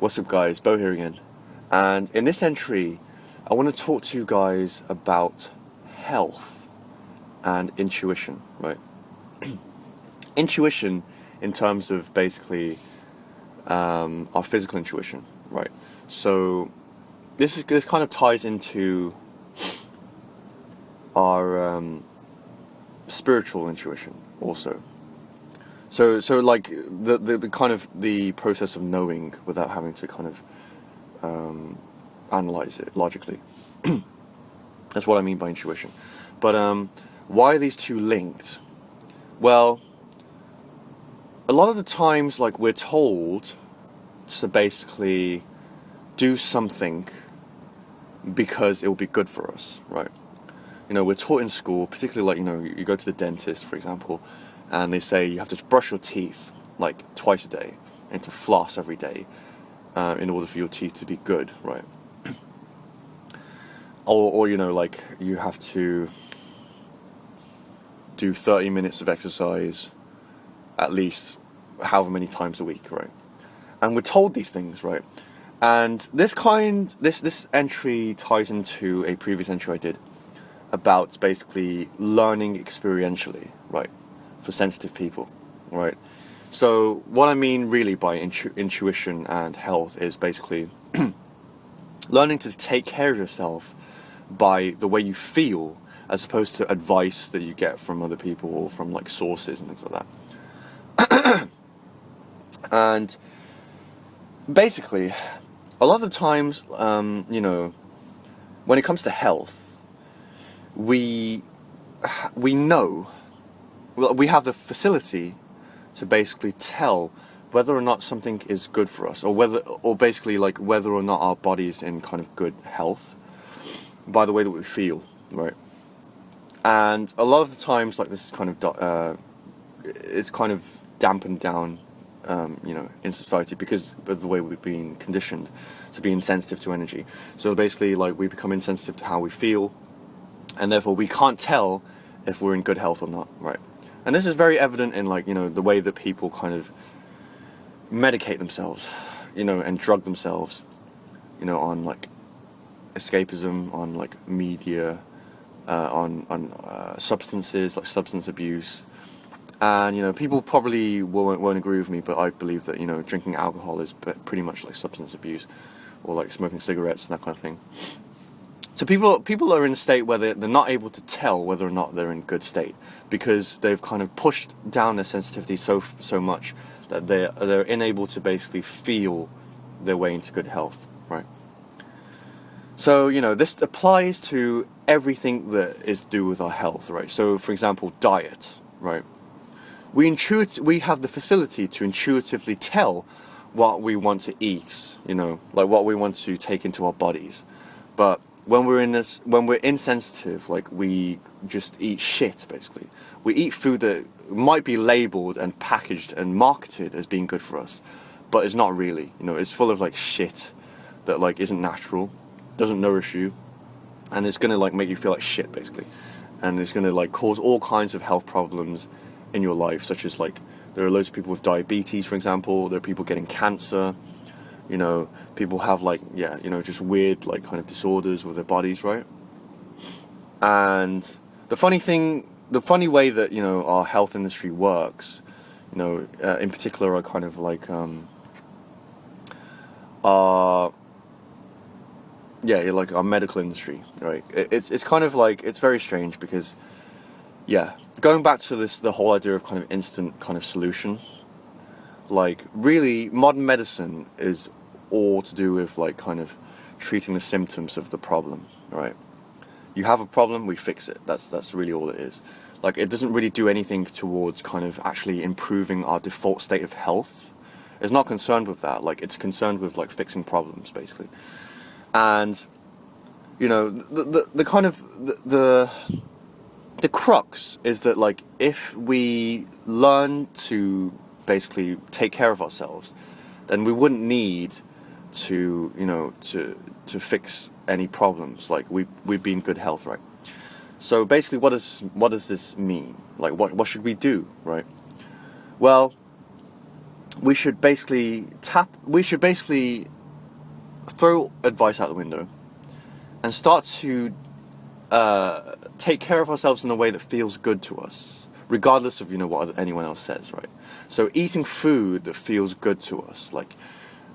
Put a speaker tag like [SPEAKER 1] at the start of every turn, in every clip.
[SPEAKER 1] What's up guys, Bo here again. And in this entry, I want to talk to you guys about health and intuition, right? Intuition in terms of basically our physical intuition, right? So this kind of ties into our spiritual intuition also. So like the kind of the process of knowing without having to kind of analyze it logically. That's what I mean by intuition. But why are these two linked? Well, a lot of the times, like, we're told to basically do something because it will be good for us, right? You know, we're taught in school, particularly like, you know, you go to the dentist, for example, and they say you have to brush your teeth like twice a day and to floss every day in order for your teeth to be good, right? Or you know, like, you have to do 30 minutes of exercise at least however many times a week, right? And we're told these things, right? And this entry ties into a previous entry I did about basically learning experientially, right? For sensitive people, right? So what I mean really by intuition and health is basically learning to take care of yourself by the way you feel, as opposed to advice that you get from other people or from like sources and things like that. And basically, a lot of the times, you know, when it comes to health, we know, well, we have the facility to basically tell whether or not something is good for us, or basically like whether or not our body is in kind of good health by the way that we feel, right? And a lot of the times, like, this is kind of it's kind of dampened down, you know, in society because of the way we've been conditioned to be insensitive to energy. So basically, like, we become insensitive to how we feel, and therefore we can't tell if we're in good health or not, right? And this is very evident in, like, you know, the way that people kind of medicate themselves, you know, and drug themselves, you know, on like escapism, on like media, on substances, like substance abuse. And, you know, people probably won't agree with me, but I believe that, you know, drinking alcohol is pretty much like substance abuse, or like smoking cigarettes and that kind of thing. So people are in a state where they're not able to tell whether or not they're in good state, because they've kind of pushed down their sensitivity so much that they're unable to basically feel their way into good health, right? So, you know, this applies to everything that is to do with our health, right? So, for example, diet, right? We have the facility to intuitively tell what we want to eat, you know, like what we want to take into our bodies. But when we're insensitive, like, we just eat shit, basically. We eat food that might be labeled and packaged and marketed as being good for us, but it's not really, you know, it's full of like shit that like isn't natural, doesn't nourish you, and it's gonna like make you feel like shit, basically. And it's gonna like cause all kinds of health problems in your life, such as, like, there are loads of people with diabetes, for example. There are people getting cancer. You know, people have, like, yeah, you know, just weird, like, kind of disorders with their bodies, right? And the funny way that, you know, our health industry works, you know, in particular, are kind of like like our medical industry, right? It's kind of like, it's very strange because, yeah, going back to the whole idea of kind of instant kind of solution, like, really, modern medicine is all to do with, like, kind of treating the symptoms of the problem, right? You have a problem, we fix it. That's really all it is. Like, it doesn't really do anything towards kind of actually improving our default state of health. It's not concerned with that. Like, it's concerned with, like, fixing problems, basically. And, you know, the kind of the crux is that, like, if we learn to basically take care of ourselves, then we wouldn't need to, you know, to fix any problems. Like, we'd be in good health, right? So basically, what does this mean? Like, what should we do, right? Well, we should basically throw advice out the window and start to take care of ourselves in a way that feels good to us, regardless of what anyone else says, right? So eating food that feels good to us,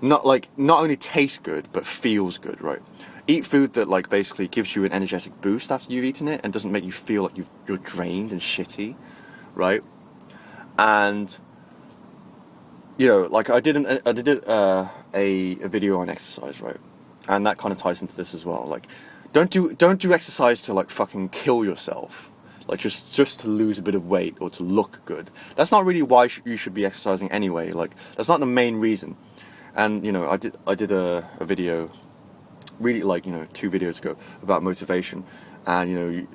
[SPEAKER 1] not only tastes good but feels good, right? Eat food that basically gives you an energetic boost after you've eaten it and doesn't make you feel like you're drained and shitty, right? And I did a video on exercise, right? And that kind of ties into this as well. Don't do exercise to fucking kill yourself, just to lose a bit of weight or to look good. That's not really why you should be exercising anyway. That's not the main reason. And I did a video, really 2 videos ago, about motivation. And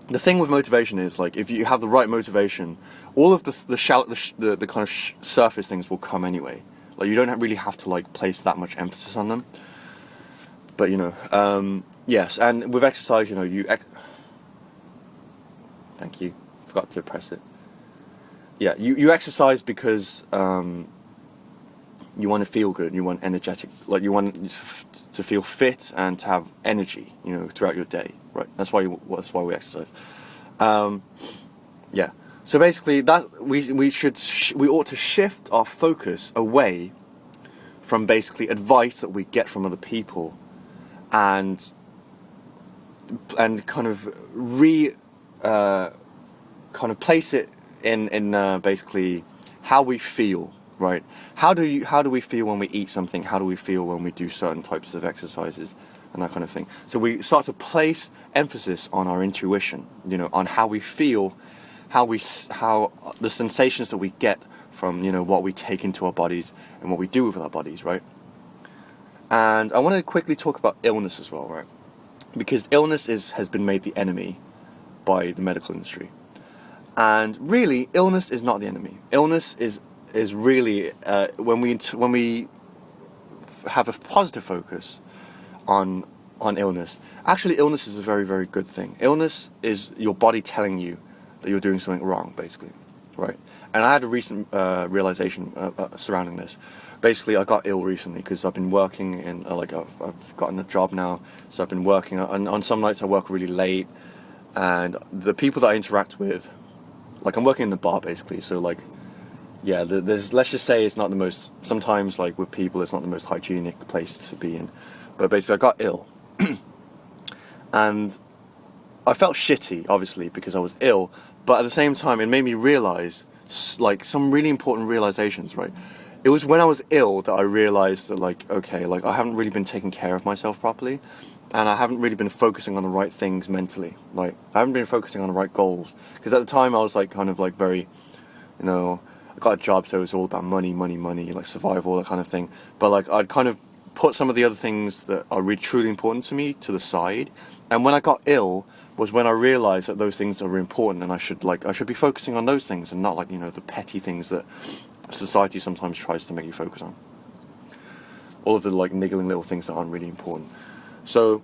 [SPEAKER 1] the thing with motivation is if you have the right motivation, all of the kind of surface things will come anyway. You don't really have to place that much emphasis on them. But yes, and with exercise, thank you, forgot to press it. Yeah, you exercise because you want to feel good, you want energetic, you want to feel fit and to have energy, throughout your day, right? That's why we exercise. Yeah. So basically, that we ought to shift our focus away from basically advice that we get from other people, and kind of place it in basically how we feel. Right? How do we feel when we eat something? How do we feel when we do certain types of exercises and that kind of thing? So we start to place emphasis on our intuition, on how we feel, how the sensations that we get from what we take into our bodies and what we do with our bodies, right? And I want to quickly talk about illness as well, right? Because illness has been made the enemy by the medical industry, and really, illness is not the enemy. Illness is really when we have a positive focus on illness. Actually, illness is a very, very good thing. Illness is your body telling you that you're doing something wrong, basically, right? And I had a recent realization surrounding this. Basically, I got ill recently because I've been working in I've gotten a job now, so I've been working, and on some nights I work really late, and the people that I interact with, I'm working in the bar basically, so yeah, let's just say it's not the most, sometimes with people it's not the most hygienic place to be in. But basically I got ill and I felt shitty, obviously, because I was ill, but at the same time it made me realize some really important realizations, right? It was when I was ill that I realized that okay, I haven't really been taking care of myself properly, and I haven't really been focusing on the right things mentally. I haven't been focusing on the right goals, because at the time I was kind of very, I got a job, so it was all about money, survival, that kind of thing. But I'd kind of put some of the other things that are really truly important to me to the side. And when I got ill was when I realized that those things are important, and I should be focusing on those things and not the petty things that society sometimes tries to make you focus on. All of the niggling little things that aren't really important. So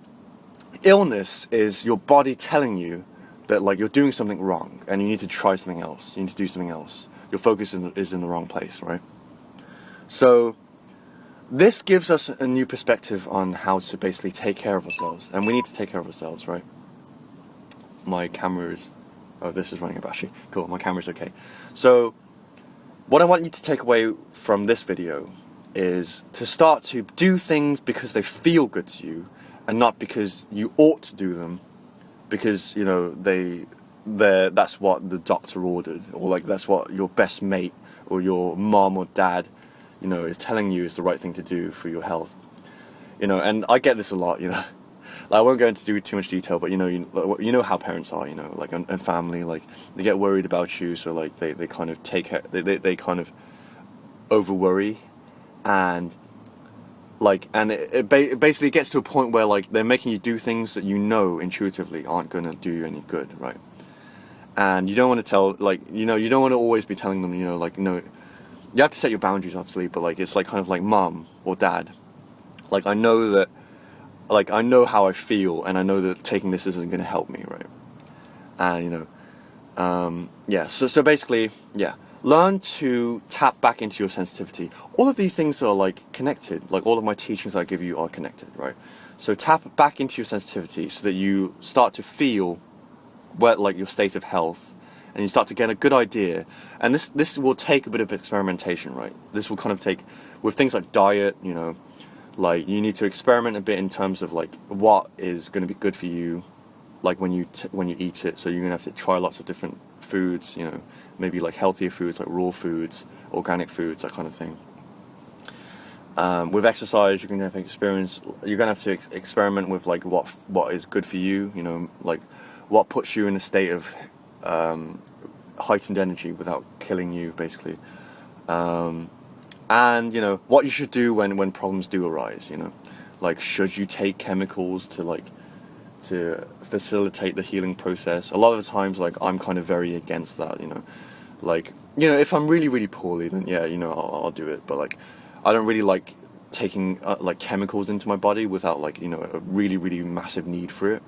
[SPEAKER 1] illness is your body telling you that you're doing something wrong and you need to try something else. You need to do something else. Your focus is in the wrong place, right? So this gives us a new perspective on how to basically take care of ourselves, and we need to take care of ourselves, right? My camera is, oh, this is running a battery. Cool, my camera's okay. So what I want you to take away from this video is to start to do things because they feel good to you, and not because you ought to do them, because that's what the doctor ordered, or that's what your best mate or your mom or dad is telling you is the right thing to do for your health. And I get this a lot. I won't go into too much detail, but you know how parents are, and family, they get worried about you, so they kind of take care, they kind of over worry, and it basically gets to a point where they're making you do things that intuitively aren't going to do you any good, right? And you don't want to tell, you don't want to always be telling them, no, you have to set your boundaries, obviously, but it's kind of mom or dad, I know that, I know how I feel, and I know that taking this isn't going to help me, right? And yeah, so basically, yeah, learn to tap back into your sensitivity. All of these things are like connected. Like all of my teachings I give you are connected, right? So tap back into your sensitivity so that you start to feel where, like, your state of health, and you start to get a good idea. And this will take a bit of experimentation, right? This will kind of take, with things like diet, you know, like you need to experiment a bit in terms of like what is going to be good for you, like when you eat it. So you're going to have to try lots of different foods, you know, maybe like healthier foods, like raw foods, organic foods, that kind of thing. With exercise, you're going to have to experiment with like what is good for you, you know, like what puts you in a state of heightened energy without killing you, basically. And, you know, what you should do when problems do arise, you know. Like, should you take chemicals to facilitate the healing process? A lot of the times, like, I'm kind of very against that, you know. Like, you know, if I'm really, really poorly, then yeah, you know, I'll do it. But, like, I don't really like taking, like, chemicals into my body without, like, you know, a really, really massive need for it.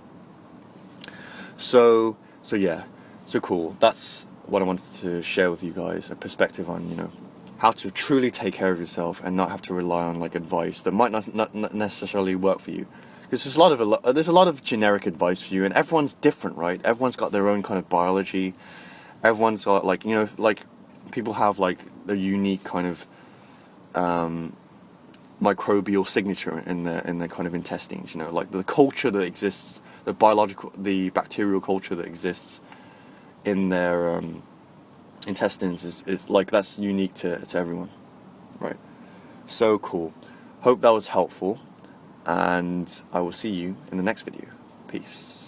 [SPEAKER 1] So yeah, so cool. That's what I wanted to share with you guys, a perspective on, you know, how to truly take care of yourself and not have to rely on like advice that might not necessarily work for you. Because there's a lot of generic advice for you, and everyone's different, right? Everyone's got their own kind of biology. Everyone's got, like, you know, like people have like their unique kind of microbial signature in their kind of intestines, you know, like the culture that exists, the bacterial culture that exists in their intestines is like, that's unique to everyone, right? So cool. Hope that was helpful, and I will see you in the next video. Peace.